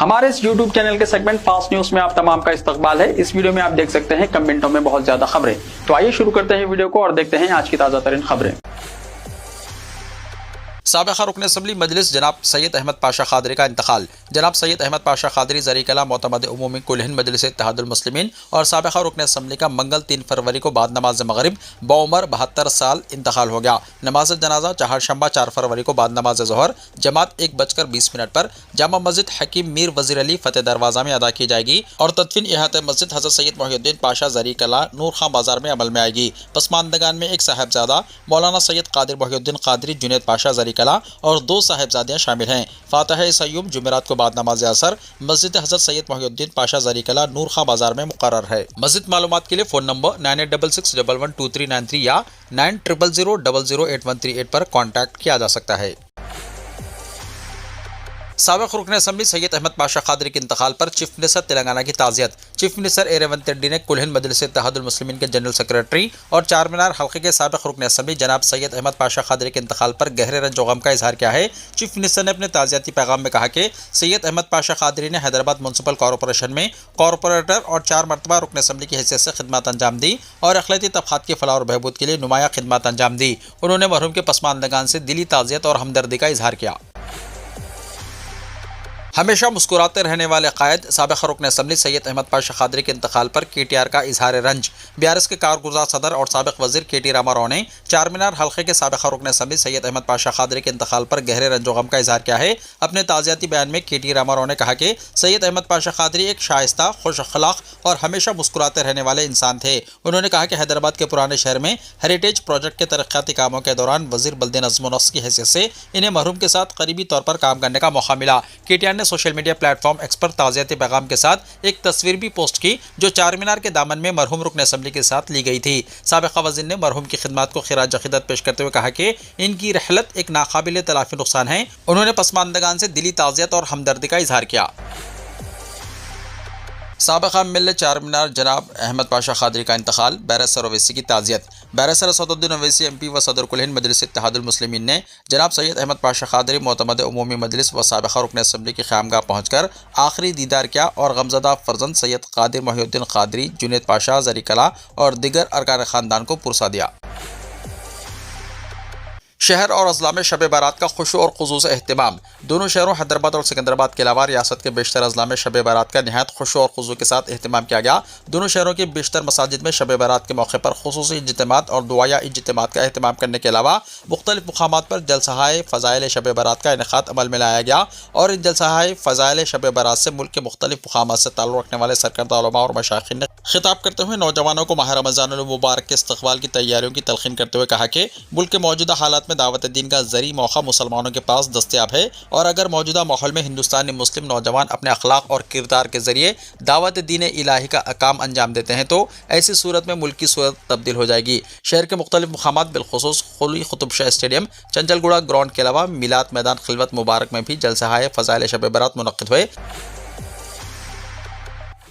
हमारे इस YouTube channel के सेगमेंट फास्ट न्यूज में आप तमाम का इस्तकबाल है। इस वीडियो में आप देख सकते हैं कमेंटों में बहुत ज्यादा खबरें। तो आइए शुरू करते हैं वीडियो को और देखते हैं आज की ताजा तरीन खबरें। साबिक़ रुकन असम्बली मजलिस जनाब सैयद अहमद पाशा खादरी का इंतकाल। जनाब सैयद अहमद पाशा खादरी ज़रीक़ला मोतमद उमूमी कुल हिंद मजलिस इत्तेहादुल मुस्लिमीन और साबिक़ रुकन असम्बली का मंगल 3 फरवरी को बाद नमाज मगरिब बउमर 72 साल इंतकाल हो गया। नमाज जनाजा चहारशंबा 4 फरवरी को बाद नमाज ज़ोहर जमात 1:20 पर जामा मस्जिद हकीम मीर वज़ीर अली फ़तेह दरवाज़ा में अदा की जाएगी और तदफीन इहाते मस्जिद हज़रत सैयद मोहिउद्दीन पाशा ज़रीक़ला नूर खां बाजार में अमल में आएगी। पसमानदगान में एक साहबजादा मौलाना सैयद कादिर मोहिउद्दीन कादरी जुनैद पाशा ज़रीक़ला और 2 साहिबजादियाँ शामिल हैं। फातह सय्युम जुमेरात को बाद नमाज असर मस्जिद हज़रत सैयद मोहिउद्दीन पाशा ज़रीक़ला नूर खां बाजार में मुकर्रर है। मस्जिद मालूमात के लिए फ़ोन नंबर 9866112393 या 9000008138 पर कॉन्टैक्ट किया जा सकता है। साबिक़ रुकन असम्बली सैयद अहमद पाशा खादरी के इंतकाल पर चीफ मिनिस्टर तेलंगाना की ताज़ियत। Chief minister A Revanth Reddy ने कुल हिंद मजलिस इत्तेहादुल मुस्लिमीन के जनरल सेक्रेटरी और चारमीनार हल्के के साबिक़ रुकन असम्बली जनाब सैयद अहमद पाशा खादरी के इंतकाल पर गहरे रंज व गम का इजहार किया है। चीफ मिनिस्टर ने अपने ताज़ियती पैगाम में कहा कि सैयद अहमद पाशा खादरी ने हैदराबाद म्यूनसिपल कॉरपोरेशन में कॉरपोरेटर और 4 मरतबा रुकन असम्बली की हैसियत से खिदमत अंजाम दी और अखिलती तबक़ात की फलाह और बहबूद के लिए नुमाया खिदमत अंजाम दी। उन्होंने मरहूम के पसमानदगान से दिली ताज़ियत और हमदर्दी का इजहार किया। हमेशा मुस्कुराते रहने वाले कायद साबिक़ रुकन असम्बली सैयद अहमद पाशा खादरी के इंतकाल पर KTR का इजहार रंज। BRS के कारगुजार सदर और साबिक़ वज़ीर KT रामाराव ने चारमीनार हल्के के साबिक़ रुकन असम्बली सैयद अहमद पाशा खादरी के इंतकाल पर गहरे रंज गम का इजहार किया है। अपने ताज़ियती बयान में KT रामाराव ने कहा कि सैयद अहमद पाशा खादरी एक शाइस्ता, खुश अखलाक और हमेशा मुस्कुराते रहने वाले इंसान थे। उन्होंने कहा कि हैदराबाद के पुराने शहर में हेरिटेज प्रोजेक्ट के तरक्याती कामों के दौरान वज़ीर बल्दे नज़्म व नस्क़ की हैसियत से इन्हें मरहूम के साथ करीबी तौर पर काम करने का मौका मिला। KTR ने सोशल मीडिया प्लेटफॉर्म एक्स पर ताज़ियती पैगाम के साथ एक तस्वीर भी पोस्ट की जो चारमीनार के दामन में मरहूम रुकन असम्बली के साथ ली गई थी। साबिक़ा वज़ीर ने मरहूम की खिदमत को खिराज अक़ीदत पेश करते हुए कहा कि इनकी रहलत एक नाकाबिल तलाफ़ी नुकसान है। उन्होंने पसमानदगान से दिली ताज़ियत और हमदर्दी का इजहार किया। साबिक़ MLA चारमीनार जनाब अहमद पाशा खादरी का इंतकाल। बैरिस्टर ओवैसी की ताज़ियत। बैरिस्टर असदुद्दीन ओवैसी MP व सदर कुल हिंद मजलिस इत्तेहादुल मुस्लिमीन ने जनाब सैयद अहमद पाशा खादरी मोतमद उमूमी मजलिस व साबिक़ रुकन असम्बली की ख़यामगाह पहुँचकर आखिरी दीदार किया और गमज़दा फ़र्जंद सैयद कादिर मोहिउद्दीन कादरी जुनैद पाशा ज़रीक़ला और दिगर अरकान ख़ानदान को पुरसा दिया। शहर और अज़ला में शब बारात का खुशू और खुजू से एहतमाम। दोनों शहरों हैदराबाद और सिकंदराबाद के अलावा रियासत के बेशतर अज़ला में शब बारात का नहायत खुशू और खुजू के साथ एहतमाम किया गया। दोनों शहरों की बेशतर मसाजिद में शब बारात के मौके पर खुसूसी इज्तिमात और दुआया इज्तिमात का एहतमाम करने के अलावा मुख्तलिफ मुकामात पर जलसाए फ़ज़ाइल शब बारात का इनेकाद अमल में लाया गया और इन जलसाए फ़ज़ाइल शब बारात से मुल्क के मुख्तलिफ मुकामात से ताल्लुक़ रखने वाले सरकर्दा उलमा और मशाइख़ीन ने खिताब करते हुए नौजवानों को माह रमज़ानुल मुबारक के इस्तक़बाल की तैयारियों की तलक़ीन करते हुए कहा कि मुल्क के मौजूदा हालात में दावत दीन का ज़री मौका मुसलमानों के पास दस्तयाब है और अगर मौजूदा माहौल में हिंदुस्तानी मुस्लिम नौजवान अपने अखलाक और किरदार के ज़रिए दावत दीन इलाही का काम अंजाम देते हैं तो ऐसी सूरत में मुल्क की सूरत तब्दील हो जाएगी। शहर के मुख्तलिफ मुकामात बिलखुसूस खुली कुतुब शाह स्टेडियम, चंचलगुड़ा ग्राउंड के अलावा मिलाद मैदान खिलवत मुबारक में भी जलसाए फ़ज़ाइल शब बारात मुनक़्क़िद हुए।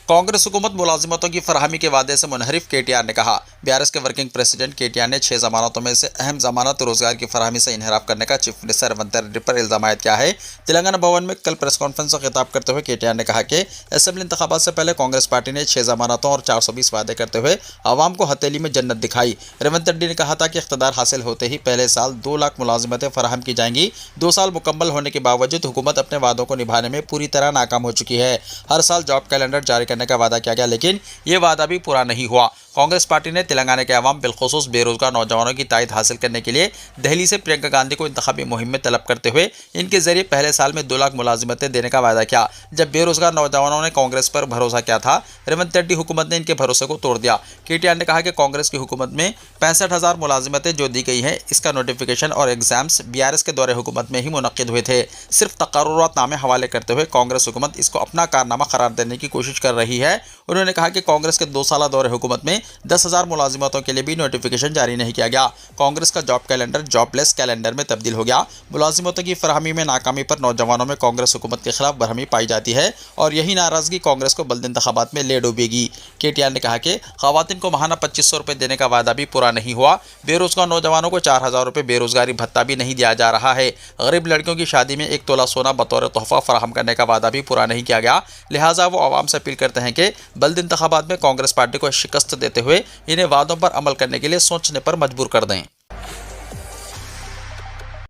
कांग्रेस हुकूमत मुलाजिमतों की फराहमी के वादे से मुनहरिफ KTR ने कहा। BRS के वर्किंग प्रेसिडेंट KTR ने 6 जमानतों में से अहम जमानत रोजगार की फराहमी से इनहराफ करने का चीफ मिनिस्टर रेवंत रेड्डी पर इल्ज़ाम आयद किया है। तेलंगाना भवन में कल प्रेस कॉन्फ्रेंस से खिताब करते हुए KTR ने कहा कि असेंबली इंतखाबात से पहले कांग्रेस पार्टी ने 6 जमानतों और 420 वादे करते हुए आवाम को हथेली में जन्नत दिखाई। रेवंत रेड्डी ने कहा था कि इख्तिदार हासिल होते ही पहले साल 2 लाख मुलाजिमतें फराहम की जाएंगी। 2 साल मुकम्मल होने के बावजूद हुकूमत अपने वादों को निभाने में पूरी तरह नाकाम हो चुकी है। हर साल जॉब कैलेंडर जारी करने का वादा किया गया लेकिन ये वादा भी पूरा नहीं हुआ। कांग्रेस पार्टी ने तेलंगाना के अवाम बिलखुसूस बेरोजगार नौजवानों की तायद हासिल करने के लिए दिल्ली से प्रियंका गांधी को इंतखाबी मुहिम में तलब करते हुए इनके जरिए पहले साल में 2 लाख मुलाजिमतें देने का वादा किया। जब बेरोजगार नौजवानों ने कांग्रेस पर भरोसा किया था, रेवंत रेड्डी हुकूमत ने इनके भरोसे को तोड़ दिया। KTR ने कहा कि कांग्रेस की हुकूमत में 65,000 मुलाजिमतें जो दी गई हैं इसका नोटिफिकेशन और एग्जाम्स BRS के दौरे हुकूमत में ही मुनक्किद हुए थे। सिर्फ तकर्रुरातनामे हवाले करते हुए कांग्रेस हुकूमत इसको अपना कारनामा करार देने की कोशिश कर रही है। उन्होंने कहा कि कांग्रेस के 2 साला दौरे हुकूमत में 10,000 मुलाजिमतों के लिए भी नोटिफिकेशन जारी नहीं किया गया। कांग्रेस का जॉब कैलेंडर जॉबलेस कैलेंडर में तब्दील हो गया। मुलाजिमतों की फराहमी में नाकामी पर नौजवानों में कांग्रेस हुकूमत के खिलाफ बरहमी पाई जाती है और यही नाराजगी कांग्रेस को बल्द इंतखाबात में ले डूबेगी। केटीआर ने कहा कि खवातीन को माहाना 2500 रुपये देने का वादा भी पूरा नहीं हुआ। बेरोजगार नौजवानों को 4000 रुपये बेरोजगारी भत्ता भी नहीं दिया जा रहा है। गरीब लड़कियों की शादी में 1 तोला सोना बतौर तोहफा फराहम करने का वादा भी पूरा नहीं किया गया। लिहाजा वो आवाम से अपील करते हैं कि बल्द इंतखाबात में कांग्रेस पार्टी को शिकस्त देते हुए इन्हें वादों पर अमल करने के लिए सोचने पर मजबूर कर दें।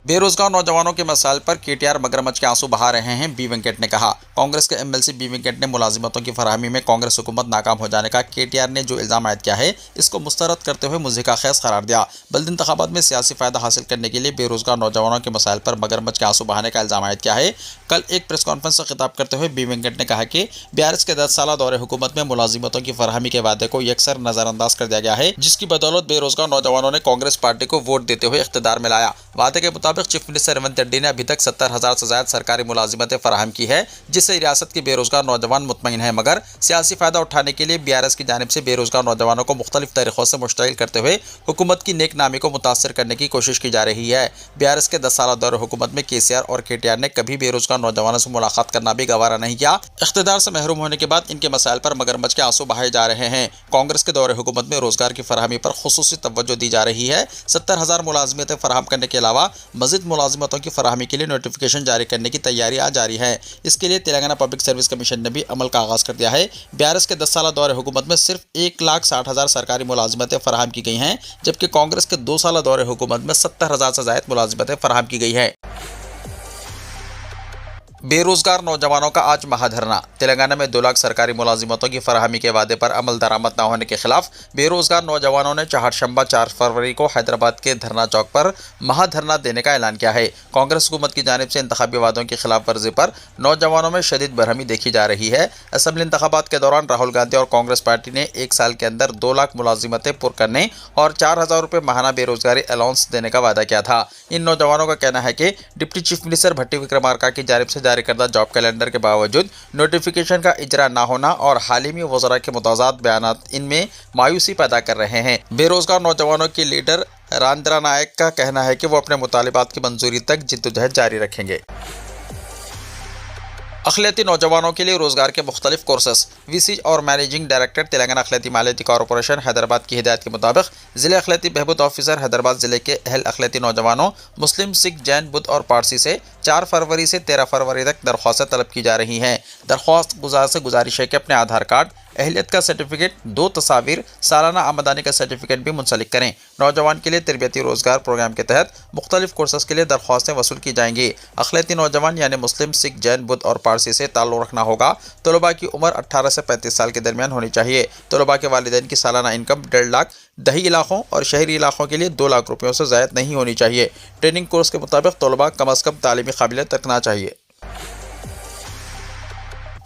बेरोजगार नौजवानों के मसाइल पर केटीआर मगरमच्छ के आंसू बहा रहे हैं, बी वेंकट ने कहा। कांग्रेस के एमएलसी बी वेंकट ने मुलाजिमतों की फराहमी में कांग्रेस हुकूमत नाकाम हो जाने का केटीआर ने जो इल्जाम आयद किया है इसको मुस्तरद करते हुए मुज़हिका खेस करार दिया। बल्द इंतखाबात में सियासी फायदा हासिल करने के लिए बेरोजगार नौजवानों के मसाइल पर मगरमच्छ के आंसू बहाने का इल्जाम आयद किया है। कल एक प्रेस कॉन्फ्रेंस से खिताब करते हुए बी वेंकट ने कहा कि बीआरएस के 10 साल दौरे हुकूमत में मुलाजिमतों की फराहमी के वादे को यकसर नजरअंदाज कर दिया गया है, जिसकी बदौलत बेरोजगार नौजवानों ने कांग्रेस पार्टी को वोट देते हुए इख्तिदार में लाया। वादे के मुताबिक चीफ मिनिस्टर रेवंत रेड्डी ने अभी तक 70,000 से ज्यादा सरकारी मुलाजिमतें फराहम की है, जिससे रियासत के बेरोजगार नौजवान मुतमईन है। मगर सियासी फायदा उठाने के लिए बीआरएस की जानिब से बेरोजगार नौजवानों को मुख्तलिफ तरीकों से मुश्तइल करते हुए हुकूमत की नेक नामी को मुतासर करने की कोशिश की जा रही है। बीआरएस के 10 साल दौरे हुकूमत में केसीआर और केटीआर ने कभी बेरोजगार नौजवानों से मुलाकात करना भी गवारा नहीं किया। इख्तिदार से महरूम होने के बाद इनके मसाइल पर मगरमच्छ के आंसू बहाए जा रहे हैं। कांग्रेस के दौरे हुकूमत में रोजगार की फराहमी पर खुसूसी तवज्जो दी जा रही है। 70,000 मुलाजिमतें फराहम करने के अलावा मज़ीद मुलाजिमतों की फराहमी के लिए नोटिफिकेशन जारी करने की तैयारियां जारी है। इसके लिए तेलंगाना पब्लिक सर्विस कमीशन ने भी अमल का आगाज कर दिया है। बीआरएस के 10 साल दौरे हुकूमत में सिर्फ 1,60,000 सरकारी मुलाजिमतें फराहम की गई हैं, जबकि कांग्रेस के 2 साल दौरे हुकूमत में 70,000 से ज़ायद मुलाजिमतें फराहम की गई है। बेरोजगार नौजवानों का आज महाधरना। तेलंगाना में 2 लाख सरकारी मुलाजिमतों की फराहमी के वादे पर अमल दरामद न होने के खिलाफ बेरोजगार नौजवानों ने चहारशंबा 4 फरवरी को हैदराबाद के धरना चौक पर महाधरना देने का ऐलान किया है। कांग्रेस हुकूमत की जानिब से इंतखाबी वादों की खिलाफ वर्जी पर नौजवानों में शदीद बरहमी देखी जा रही है। असेंबली इंतखाबात के दौरान राहुल गांधी और कांग्रेस पार्टी ने 1 साल के अंदर 2 लाख मुलाजिमतें पुर करने और 4,000 रुपये माहाना बेरोजगारी अलाउंस देने का वादा किया था। इन नौजवानों का कहना है कि डिप्टी चीफ मिनिस्टर भट्टी विक्रमार्का की जानिब से जारी करदा जॉब कैलेंडर के बावजूद नोटिफिकेशन का इजरा न होना और हालिमी वज़रा के मुताज़ाद बयानात इनमें मायूसी पैदा कर रहे हैं। बेरोजगार नौजवानों के लीडर रांद्रा नायक का कहना है कि वो अपने मुतालिबात की मंजूरी तक जिद्दोजहद जारी रखेंगे। अखिलती नौजवानों के लिए रोजगार के मुख्तलिफ कोर्सेस। वीसी और मैनेजिंग डायरेक्टर तेलंगाना अखिलती मालियती कॉरपोरेशन हैदराबाद की हिदायत के मुताबिक जिले अखिलती बहबूद ऑफिसर हैदराबाद जिले के अहल अखिलती नौजवानों मुस्लिम, सिख, जैन, बुद्ध और पारसी से 4 फरवरी से 13 फरवरी तक दरख्वास्तें तलब की जा रही हैं। दरख्वास्त गुजार से गुजारिश है कि अपने आधार कार्ड, अहलियत का सर्टिफिकेट, 2 तस्वीर, सालाना आमदनी का सर्टिफिकेट भी मुंसलिक करें। नौजवान के लिए तरबियती रोजगार प्रोग्राम के तहत मुख्तलिफ कोर्सेस के लिए दरख्वास्तें वसूल की जाएंगी। अखिलती नौजवान यानी मुस्लिम, सिख, जैन, बुद्ध और पारसी से ताल्लुक़ रखना होगा। तलबा की उम्र 18 से 35 साल के दरमियान होनी चाहिए। तलबा के वालिदैन की सालाना इनकम 1.5 लाख, दही इलाकों और शहरी इलाकों के लिए 2 लाख रुपयों से ज़ायद नहीं होनी चाहिए। ट्रेनिंग कोर्स के मुताबिक तलबा कम अज़ कम तालीमी काबिलियत रखना चाहिए।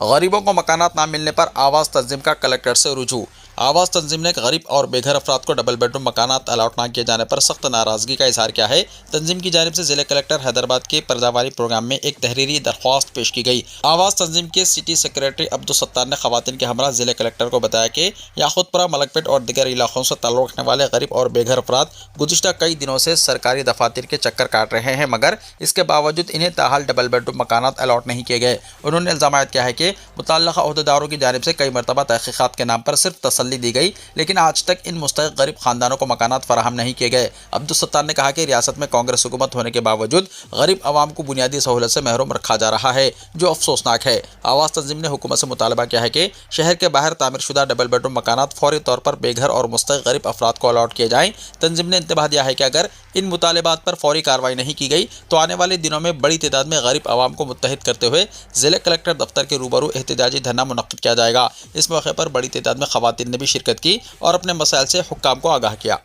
गरीबों को मकानात ना मिलने पर आवाज़ तंजीम का कलेक्टर से रुजू। आवाज़ तंजीम ने गरीब और बेघर अफराद को डबल बेडरूम मकानात अलाट ना किए जाने पर सख्त नाराज़गी का इजहार किया है। तंजीम की जानिब से जिले कलेक्टर हैदराबाद के पर्दावारी प्रोग्राम में एक तहरीरी दरख्वास्त पेश की गई। आवाज़ तंजीम के सिटी सेक्रेटरी अब्दुल सत्तार ने खवातीन के हमरा जिले कलेक्टर को बताया कि याकूतपुरा, मलकपेट और दीगर इलाकों से ताल्लुक़ रखने वाले गरीब और बेघर अफराद गुज़िश्ता कई दिनों से सरकारी दफातर के चक्कर काट रहे हैं, मगर इसके बावजूद इन्हें ताहाल डबल बेडरूम मकानात अलाट नहीं किए गए। उन्होंने इल्ज़ाम किया है कि मुतल्लका अहदेदारों की जानिब से कई मरतबा तहक़ीक़ात के नाम पर सिर्फ तसल्ली दी गई, लेकिन आज तक इन मुस्तहिक़ गरीब खानदानों को मकानात फराहम नहीं किए गए। अब्दुल सत्तार ने कहा कि रियासत में कांग्रेस हुकूमत होने के बावजूद गरीब आवाम को बुनियादी सहूलत से महरूम रखा जा रहा है, जो अफसोसनाक है। आवाज़ तंजीम ने हुकूमत से मुतालबा किया है कि शहर के बाहर तामीरशुदा डबल बेडरूम मकानात फौरी तौर पर बेघर और मुस्तहिक़ गरीब अफराद को अलाट किए जाएँ। तंजीम ने इंतबाह दिया है कि अगर इन मुतालबात पर फौरी कार्रवाई नहीं की गई तो आने वाले दिनों में बड़ी तादाद में गरीब आवाम को मुत्तहिद करते हुए जिले कलेक्टर दफ्तर के रूबरू एहतजाजी धरना मुनक्किद किया जाएगा। इस मौके पर बड़ी तादाद में खवातीन ने भी शिरकत की और अपने मसाइल से हुक्काम को आगाह किया।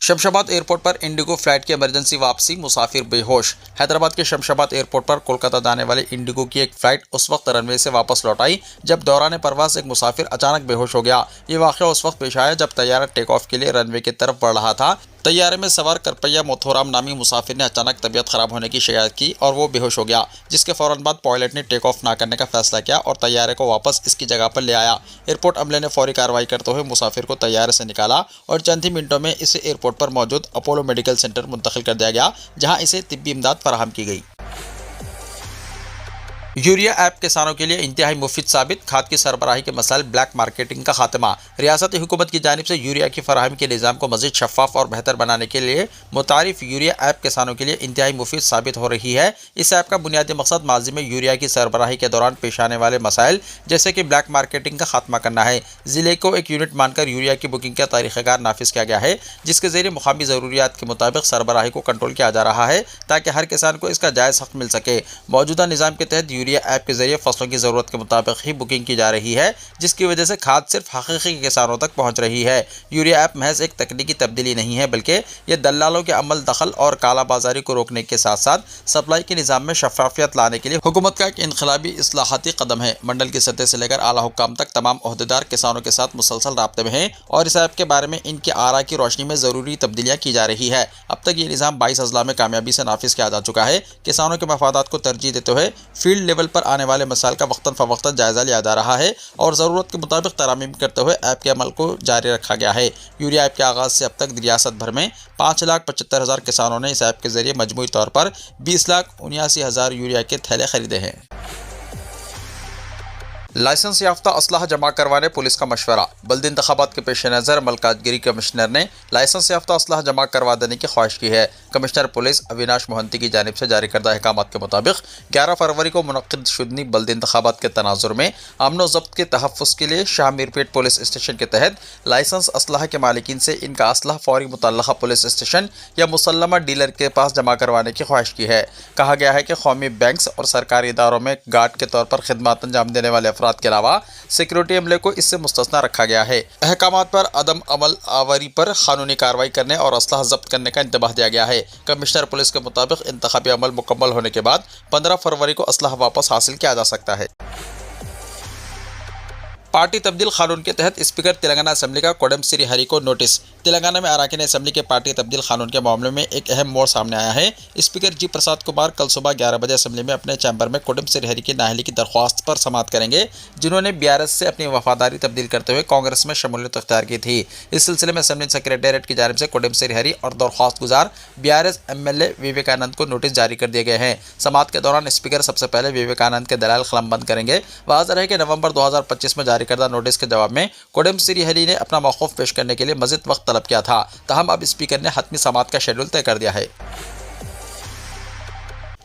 शमशाबाद एयरपोर्ट पर इंडिगो फ्लाइट की इमरजेंसी वापसी, मुसाफिर बेहोश। हैदराबाद के शमशाबाद एयरपोर्ट पर कोलकाता जाने वाली इंडिगो की एक फ्लाइट उस वक्त रनवे से वापस लौट आई जब दौरान परवास एक मुसाफिर अचानक बेहोश हो गया। ये वाक़या उस वक्त पेश आया जब तैयारा टेक ऑफ के लिए रनवे की तरफ बढ़ रहा था। तैयारे में सवार करपैया मोथोराम नामी मुसाफिर ने अचानक तबीयत खराब होने की शिकायत की और वो बेहोश हो गया, जिसके फौरन बाद पायलट ने टेक ऑफ ना करने का फैसला किया और तैयारे को वापस इसकी जगह पर ले आया। एयरपोर्ट अमले ने फौरी कार्रवाई करते हुए मुसाफिर को तैयारे से निकाला और चंद ही मिनटों में इसे एयरपोर्ट पर मौजूद अपोलो मेडिकल सेंटर मुंतकिल कर दिया गया, जहाँ इसे तिब्बी इमदाद फराहम की गई। यूरिया ऐप किसानों के लिए इंतहाई मुफीद साबित, खाद की सरबराही के मसाइल, ब्लैक मार्केटिंग का खात्मा। रियासती हुकूमत की जानिब से यूरिया की फराहमी के निज़ाम को मज़ीद शफाफ और बेहतर बनाने के लिए मुतारिफ यूरिया ऐप किसानों के लिए इंतहाई मुफीद साबित हो रही है। इस ऐप का बुनियादी मकसद माजी में यूरिया की सरबराही के दौरान पेश आने वाले मसाइल जैसे कि ब्लैक मार्केटिंग का खात्मा करना है। ज़िले को एक यूनिट मानकर यूरिया की बुकिंग का तरीक़ाकार नाफिज किया गया है, जिसके ज़रिए मुकामी ज़रूरियात के मुताबिक सरबराही को कंट्रोल किया जा रहा है ताकि हर किसान को इसका जायज़ हक़ मिल सके। मौजूदा निज़ाम के तहत यूरिया ऐप के जरिए फसलों की ज़रूरत के मुताबिक ही बुकिंग की जा रही है, जिसकी वजह से खाद सिर्फ हकीकी किसानों तक पहुंच रही है। यूरिया ऐप महज एक तकनीकी तब्दीली नहीं है, बल्कि यह दलालों के अमल दखल और कालाबाजारी को रोकने के साथ साथ सप्लाई के निज़ाम में शफाफियत लाने के लिए हुकूमत का एक इनकलाबी इस्लाहाती कदम है। मंडल की सतह से लेकर आला हुक्काम तक तमाम ओहदेदार किसानों के साथ मुसलसल राब्ते में हैं और इस ऐप के बारे में इनकी आरा की रोशनी में ज़रूरी तब्दीलियाँ की जा रही है। अब तक ये निज़ाम 22 अजला में कामयाबी से नाफिज किया जा चुका है। किसानों के मफादात को तरजीह देते हुए फील्ड लेवल पर आने वाले मसाइल का वक्तन फ़वक्तन जायज़ा लिया जा रहा है और ज़रूरत के मुताबिक तरामीम करते हुए ऐप के अमल को जारी रखा गया है। यूरिया ऐप के आगाज़ से अब तक रियासत भर में 5,75,000 किसानों ने इस ऐप के जरिए मजमूई तौर पर 20,79,000 यूरिया के थैले खरीदे हैं। लाइसेंस याफ्ता असलाह जमा करवाने पुलिस का मशवरा। बल्दी इंतखाबात के पेश नज़र मलकाजगिरी कमिश्नर ने लाइसेंस याफ्ता असलाह जमा करवा देने की ख्वाहिश की है। कमिश्नर पुलिस अविनाश मोहंती की जानिब से जारी करदा अहकामात के मुताबिक 11 फरवरी को मुनक्किद शुदनी बल्दी इंतखाबात के तनाजुर में अमन व ज़ब्त के तहफ़्फ़ुज़ के लिए शाह मीरपेट पुलिस स्टेशन के तहत लाइसेंस असलाह के मालिकीन से इनका असलाह फौरी मुतल्लक़ा पुलिस स्टेशन या मुसल्लमा डीलर के पास जमा करवाने की ख्वाहिश की है। कहा गया है कि कौमी बैंक्स और सरकारी इदारों में गार्ड के तौर पर खिदमत अंजाम देने वाले अफराद के अलावा सिक्योरिटी अमले को इससे मुस्तस्ना रखा गया है। अहकामात पर अदम अमल आवरी पर कानूनी कार्रवाई करने और असलाह जब्त करने का इंतबाह दिया गया है। कमिश्नर पुलिस के मुताबिक इंतखाबी अमल मुकम्मल होने के बाद 15 फरवरी को असलाह वापस हासिल किया जा सकता है। पार्टी तब्दील कानून के तहत स्पीकर तेलंगाना असेंबली का कोडम श्री हरि को नोटिस। तेलंगाना में अरकान असेंबली के पार्टी तब्दील कानून के मामले में एक अहम मोड़ सामने आया है। स्पीकर जी प्रसाद कुमार कल सुबह 11 बजे असेंबली में अपने चैम्बर में कोडम श्री हरि की नाअहली की दरख्वास्त पर समाअत करेंगे, जिन्होंने BRS से अपनी वफादारी तब्दील करते हुए कांग्रेस में शमूलियत अख्तियार की थी। इस सिलसिले में असेंबली सेक्रेटेरिएट की जानिब से कोडम श्री हरि और दरख्वास्त गुजार BRS MLA विवेकानंद को नोटिस जारी कर दिए गए हैं। समाअत के दौरान स्पीकर सबसे पहले विवेकानंद के दलाल कलमबंद करेंगे। वाज़ेह है कि नवंबर 2025 में जारी करदा नोटिस के जवाब में कोडम श्री हरि ने अपना मौक़िफ़ पेश करने के लिए मज़ीद वक्त तलब किया था, तहम अब स्पीकर ने हतमी समाअत का शेड्यूल तय कर दिया है।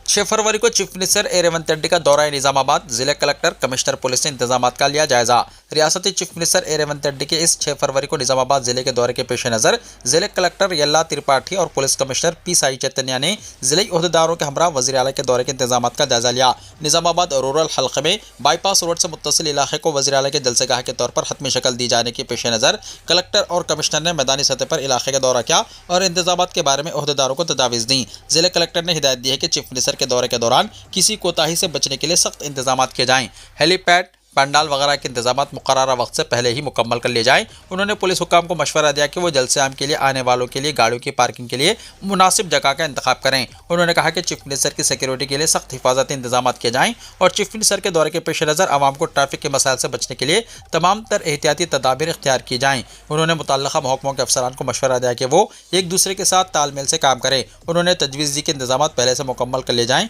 6 फरवरी को चीफ मिनिस्टर रेवंत रेड्डी का दौरा निज़ामाबाद। जिले कलेक्टर कमिश्नर पुलिस ने इंतजामात का लिया जायजा। रियासती चीफ मिनिस्टर रेवंत रेड्डी के इस 6 फरवरी को निज़ामाबाद जिले के दौरे के पेश नज़र जिले कलेक्टर यल्ला त्रिपाठी और police commissioner P Sai Chaitanya ने जिले ओहदेदारों के हमरा वज़ीर आला के दौरे के इंतजामात का जायजा लिया। निज़ामाबाद रूरल हल्के में बाईपास रोड से मुत्तसिल इलाके को वज़ीर आला के जलसेगाह के तौर पर हतमी शक्ल दी जाने के पेश नज़र कलेक्टर और कमिश्नर ने मैदानी सतह पर इलाके का दौरा किया और इंतजामात के बारे में ओहदेदारों को तजावीज़ दी। जिले कलेक्टर ने हिदायत दी है कि चीफ मिनिस्टर के दौरे के दौरान किसी कोताही से बचने के लिए सख्त इंतजामात किए जाएं। हेलीपैड, पंडाल वगैरह के इंतजामात मुकर्ररा वक्त से पहले ही मुकम्मल कर लिए जाएं। उन्होंने पुलिस हुकाम को मशवरा दिया कि वो जलसे आम के लिए आने वालों के लिए गाड़ियों की पार्किंग के लिए मुनासिब जगह का इंतखाब करें। उन्होंने कहा कि चीफ मिनिस्टर की सिक्योरिटी के लिए सख्त हिफाजती इंतजामात किए जाएँ और चीफ मिनिस्टर के दौरे के पेश नज़र आवाम को ट्रैफिक के मसाइल से बचने के लिए तमाम तर एहतियाती तदाबीर इख्तियार की जाएँ। उन्होंने मुतल्लिक़ा महकमों के अफसरान को मशवरा दिया कि वो एक दूसरे के साथ तालमेल से काम करें। उन्होंने तजवीज़ दी कि इंतजामात पहले से मुकम्मल कर लिए जाएँ।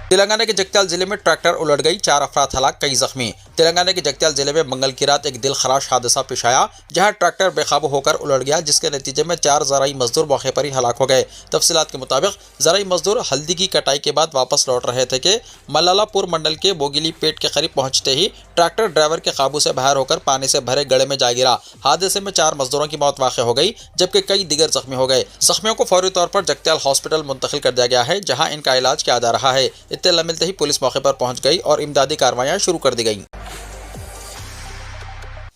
तेलंगाना के जगत्याल जिले में ट्रैक्टर उलट गई, 4 अफराद हलाक, कई जख्मी। तेलंगाना के जगत्याल जिले में मंगल की रात एक दिल खराश हादसा पेश आया, जहां ट्रैक्टर बेकाबू होकर उलट गया, जिसके नतीजे में 4 ज़राई मजदूर मौके पर ही हलाक हो गए। तफसीलात के मुताबिक ज़राई मजदूर हल्दी की कटाई के बाद वापस लौट रहे थे कि मल्लालापुर मंडल के बोगिली पेट के करीब पहुंचते ही ट्रैक्टर ड्राइवर के काबू से बाहर होकर पानी से भरे गड्ढे में जा गिरा। हादसे में 4 मजदूरों की मौत वाक़ हो गई, जबकि कई दिगर जख्मी हो गए। जख्मियों को फौरी तौर पर जगत्याल हॉस्पिटल मुंतकिल कर दिया गया है, जहाँ इनका इलाज किया जा रहा है। इत्तला मिलते ही पुलिस मौके पर पहुंच गई और इमदादी कार्रवाइयां शुरू कर दी गई।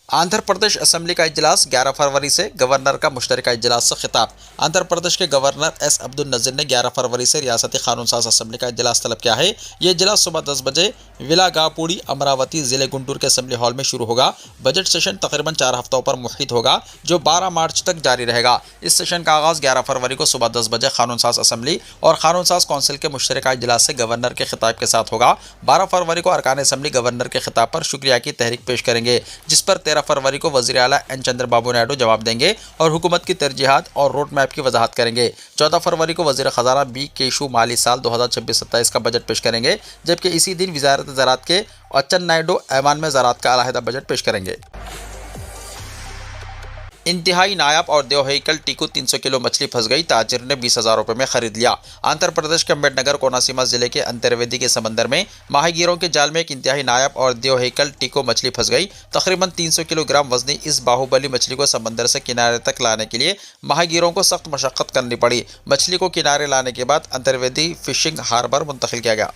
आंध्र प्रदेश असेंबली का इजलास 11 फरवरी से, गवर्नर का मुश्तरका इजलास से खिताब। आंध्र प्रदेश के गवर्नर एस अब्दुल नज़ीर ने 11 फरवरी से रियासती कानून साज असेंबली का इजलास तलब किया है। ये इजलास सुबह 10 बजे विलागापुड़ी अमरावती जिले गुंटूर के असेंबली हॉल में शुरू होगा। बजट सेशन तकरीबन 4 हफ्तों पर मुहित होगा, जो 12 मार्च तक जारी रहेगा। इस सेशन का आगाज 11 फरवरी को सुबह 10 बजे कानून साज असेंबली और कानून साज कौंसिल के मुश्तरका इजलास से गवर्नर के खिताब के साथ होगा। 12 फरवरी को अरकान असेंबली गवर्नर के खिताब पर शुक्रिया की तहरीक पेश करेंगे, जिस पर 13 फरवरी को वज़ीर आला एन चंद्रबाबू नायडू जवाब देंगे और हुकूमत की तरजीहात और रोड मैप की वजाहत करेंगे। 14 फरवरी को वज़ीर खजाना बी केशु माली साल 2026-27 का बजट पेश करेंगे, जबकि इसी दिन वज़ारत ज़राअत के अच्चन नायडू ऐवान में ज़राअत का अलहदा बजट पेश करेंगे। इंतहाई नायाब और देवहिकल टीकू 300 किलो मछली फंस गई, ताजिर ने 20,000 रुपये में खरीद लिया। आंध्र प्रदेश के अम्बेडनगर कोनासीमा जिले के अंतर्वेदी के समंदर में माहीगीरों के जाल में एक इंतहाई नायाब और देवहिकल टीकू मछली फंस गई। तकरीबन 300 किलोग्राम वजनी इस बाहुबली मछली को समंदर से किनारे तक लाने के लिए माहीगीरों को सख्त मशक्कत करनी पड़ी। मछली को किनारे लाने के बाद अंतर्वेदी फिशिंग हार्बर मुंतकिल किया गया।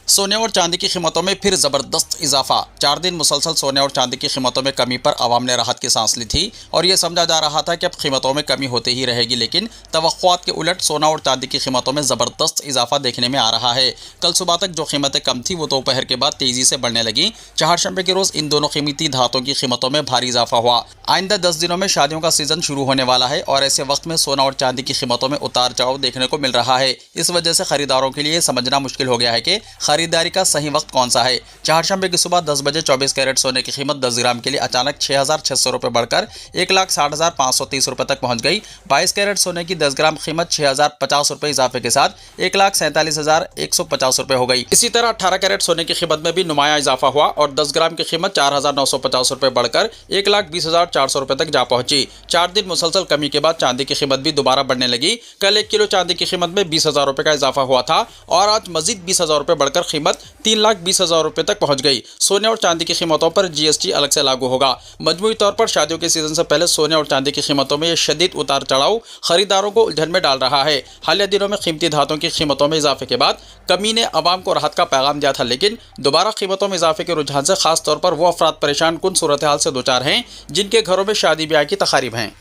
सोने और चांदी की कीमतों में फिर ज़बरदस्त इजाफा। 4 दिन मुसलसल सोने और चांदी की कीमतों में कमी पर आवाम ने राहत की सांस ली थी और ये समझा जा रहा था कि अब कीमतों में कमी होती ही रहेगी, लेकिन तवक्कुआत के उलट सोना और चांदी की कीमतों में ज़बरदस्त इजाफा देखने में आ रहा है। कल सुबह तक जो कीमतें कम थी वो दोपहर के बाद तेज़ी से बढ़ने लगी। चारशंबे के रोज़ इन दोनों कीमती धातुओं की कीमतों में भारी इजाफा हुआ। आइंदा 10 दिनों में शादियों का सीज़न शुरू होने वाला है और ऐसे वक्त में सोना और चांदी की कीमतों में उतार चढ़ाव देखने को मिल रहा है। इस वजह से खरीदारों के लिए समझना मुश्किल हो गया है कि खरीदारी का सही वक्त कौन सा है। चारशंबे की सुबह 10 बजे 24 कैरेट सोने की कीमत 10 ग्राम के लिए अचानक 6,600 रुपये बढ़कर 1,60,530 रुपये तक पहुंच गई। 22 कैरेट सोने की 10 ग्राम कीमत 6,050 रुपये इजाफे के साथ 1,47,150 रुपये हो गई। इसी तरह 18 कैरेट सोने की कीमत में भी नुमाया इजाफा हुआ और 10 ग्राम की कीमत 4,950 रुपये बढ़कर 1,20,400 रुपये तक जा पहुंची। 4 दिन मुसलसल कमी के बाद चांदी की कीमत भी दोबारा बढ़ने लगी। कल 1 किलो चांदी की कीमत में 20,000 रुपये का इजाफा हुआ था और आज मजीद 20,000 रुपये बढ़कर कीमत 3,20,000 रुपये तक पहुंच गई। सोने और चांदी की कीमतों पर जीएसटी अलग से लागू होगा। मजमूई तौर पर शादियों के सीजन से पहले सोने और चांदी की कीमतों में यह शदीद उतार चढ़ाव खरीदारों को उलझन में डाल रहा है। हालिया दिनों में कीमती धातुओं की कीमतों में इजाफे के बाद कमी ने अवाम को राहत का पैगाम दिया था, लेकिन दोबारा कीमतों में इजाफे के रुझान से खास तौर पर वो अफराद परेशान कुन सूरत हाल से दो चार हैं जिनके घरों में शादी ब्याह की तकारीब हैं।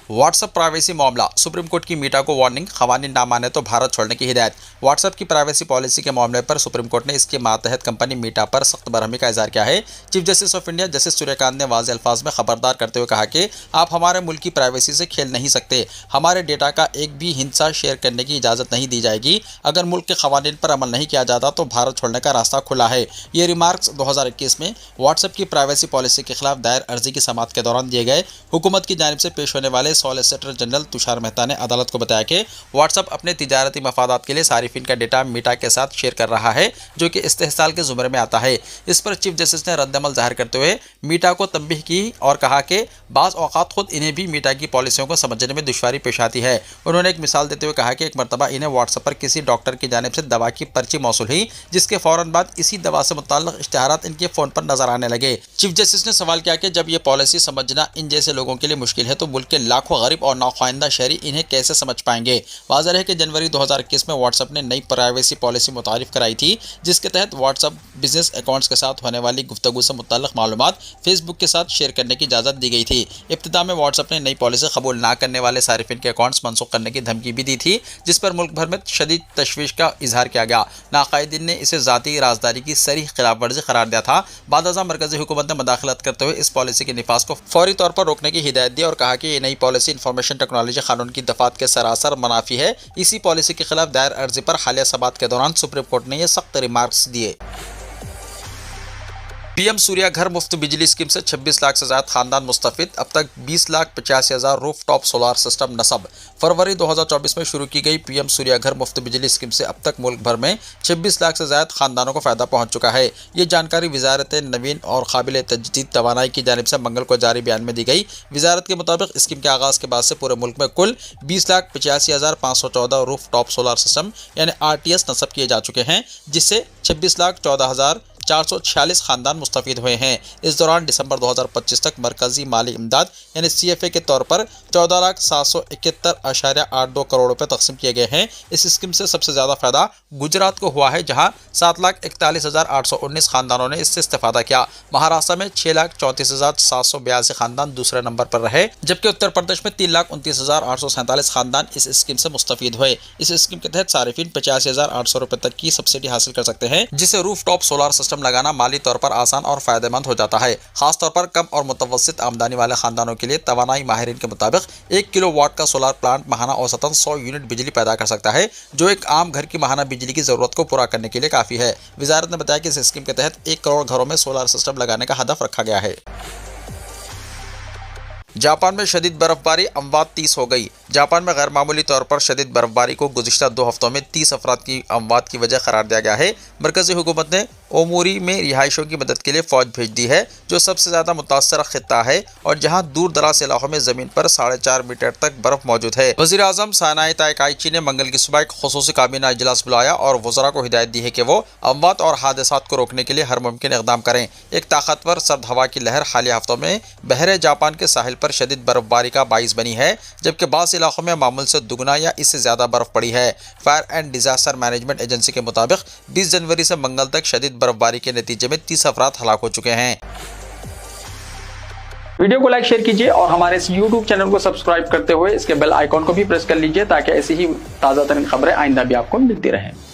व्हाट्सएप प्राइवेसी मामला, सुप्रीम कोर्ट की मीटा को वार्निंग, खवानीन ना माने तो भारत छोड़ने की हिदायत। व्हाट्सएप की प्राइवेसी पॉलिसी के मामले पर सुप्रीम कोर्ट ने इसके मातहत कंपनी मीटा पर सख्त बरहमी का इजहार किया है। Chief justice of India justice Suryakant ने वाज़ेह अल्फाज में खबरदार करते हुए कहा कि आप हमारे मुल्क की प्राइवेसी से खेल नहीं सकते। हमारे डेटा का एक भी हिस्सा शेयर करने की इजाज़त नहीं दी जाएगी। अगर मुल्क के खवानीन पर अमल नहीं किया जाता तो भारत छोड़ने का रास्ता खुला है। ये रिमार्क्स 2021 में व्हाट्सएप की प्राइवेसी पॉलिसी के खिलाफ दायर अर्जी की समाअत के दौरान दिए गए। हुकूमत की जानिब से पेश होने वाले सॉलिसिटर जनरल तुषार मेहता ने अदालत को बताया कि व्हाट्सएप अपने तिजारती मफादात के लिए सारिफिन का डेटा मीटा के साथ शेयर कर रहा है, जो कि इस्तेहसाल के जुमरे में आता है। इस पर चीफ जस्टिस ने रद्दअमल जाहिर करते हुए मीटा को तंबीह की और कहा कि बाज़ औक़ात खुद इन्हें भी मीटा की पॉलिसियों को समझने में दुश्वारी पेश आती है। उन्होंने एक मिसाल देते हुए कहा कि एक मरतबा इन्हें व्हाट्सएप पर किसी डॉक्टर की जानिब से दवा की पर्ची मौसूल हुई, जिसके फ़ौरन बाद इसी दवा से मुताल्लिक़ इश्तिहारात इनके फ़ोन पर नजर आने लगे। चीफ जस्टिस ने सवाल किया कि जब ये पॉलिसी समझना इन जैसे लोगों के लिए मुश्किल है तो मुल्क के लाखों गरीब और नाख्वाइंदा शहरी इन्हें कैसे समझ पाएंगे। वाज़ेह है कि जनवरी 2021 में व्हाट्सएप ने नई प्राइवेसी पॉलिसी मुतारिफ कराई थी, जिसके तहत व्हाट्सएप बिजनेस अकाउंट्स के साथ होने वाली गुफ्तगू से मुताल्लिक़ मालूमात फेसबुक के साथ शेयर करने की इजाज़त दी गई थी। इब्तिदा में व्हाट्सएप ने नई पॉलिसी कबूल ना करने वाले सारिफिन के अकाउंट्स मनसूख करने की धमकी भी दी थी, जिस पर मुल्क भर में शदीद तशवीश का इजहार किया गया। नाकायदीन ने इसे ज़ाती राजदारी की सरीह खिलाफ वर्जी करार दिया था। बादअज़ां मरकज़ी हुकूमत ने मदाखलत करते हुए इस पॉलिसी के निफाज को फौरी तौर पर रोकने की हिदायत दी और कहा कि ये नई पॉलिसी इंफॉर्मेशन टेक्नोलॉजी कानून की दफात के सरासर मुनाफी है। इसी पॉलिसी के खिलाफ दायर अर्जी पर हालिया समाअत के दौरान सुप्रीम कोर्ट ने ये सख्त रिमार्क्स दिए। पीएम सूर्या घर मुफ्त बिजली स्कीम से 26 लाख से ज़्यादा खानदान मुस्तफ़िद। अब तक 20,85,000 रूफटॉप सोलार सिस्टम नस्ब। फरवरी 2024 में शुरू की गई पीएम सूर्या घर मुफ्त बिजली स्कीम से अब तक मुल्क भर में 26 लाख से ज़्यादा खानदानों को फ़ायदा पहुँच चुका है। ये जानकारी वज़ारत नवीन और काबिल तजदीद तवानाई की जानिब से मंगल को जारी बयान में दी गई। वज़ारत के मुताबिक स्कीम के आगाज़ के बाद से पूरे मुल्क में कुल 20,85,514 रूफटॉप सोलार सिस्टम यानी RTS नस्ब किए जा चुके हैं, जिससे 26,14,000 446 खानदान मुस्तफीद हुए हैं। इस दौरान दिसंबर 2025 तक मरकजी माली इमदाद यानी CFA के तौर पर 14,771.82 करोड़ रुपए तकसीम किए गए हैं। इस स्कीम से सबसे ज्यादा फायदा गुजरात को हुआ है, जहां 7,41,819 खानदानों ने इससे इस्तेफादा किया। महाराष्ट्र में 6,34,782 खानदान दूसरे नंबर पर रहे, जबकि उत्तर प्रदेश में 3,29,847 खानदान इस स्कीम से मुस्तफीद हुए। इस स्कीम के तहत सारिफिन 85,800 रुपए तक की सब्सिडी हासिल कर सकते हैं, जिससे रूफटॉप सोलर सिस्टम लगाना माली तौर पर आसान और फायदेमंद हो जाता है। खासतौर पर कम और मुतवस्सित आमदनी वाले खानदानों के लिए तवानाई माहिरीन के मुताबिक 1 किलोवाट का सोलर प्लांट माहाना औसतन 100 यूनिट बिजली पैदा कर सकता है, जो एक आम घर की माहाना बिजली की जरूरत को पूरा करने के लिए काफी है। वजारत ने बताया कि इस स्कीम के तहत 1 करोड़ घरों में सोलर सिस्टम लगाने का हदफ रखा गया है। जापान में शदीद बर्फबारी, अमवात 30 हो गई। जापान में गैर मामूली तौर पर शदीद बर्फबारी को गुज़िश्ता 2 हफ्तों में 30 अफराद की अमवात की वजह करार दिया गया है। मरकजी हुकूमत ने ओमोरी में रिहायशों की मदद के लिए फौज भेज दी है, जो सबसे ज़्यादा मुतासर खित्ता है और जहां दूर दराज इलाकों में ज़मीन पर 4.5 मीटर तक बर्फ मौजूद है। वज़ीर आज़म सानाई ताकाइची ने मंगल की सुबह एक खुसूसी काबीना इजलास बुलाया और वज़रा को हिदायत दी है कि वो अमवात और हादसात को रोकने के लिए हर मुमकिन इक़दाम करें। एक ताकतवर सर्द हवा की लहर हालिया हफ्तों में बहरे जापान के साहिल पर शदीद बर्फबारी का बाइस बनी है, जबकि बाज़ इलाकों में मामूल से दुगना या इससे ज़्यादा बर्फ पड़ी है। Fire and disaster management agency के मुताबिक 20 जनवरी से मंगल तक शदीद बर्फबारी के नतीजे में 30 अफराद हलाक हो चुके हैं। वीडियो को लाइक शेयर कीजिए और हमारे इस YouTube चैनल को सब्सक्राइब करते हुए इसके बेल आइकॉन को भी प्रेस कर लीजिए, ताकि ऐसी ही ताज़ा तरीन खबरें आइंदा भी आपको मिलती रहें।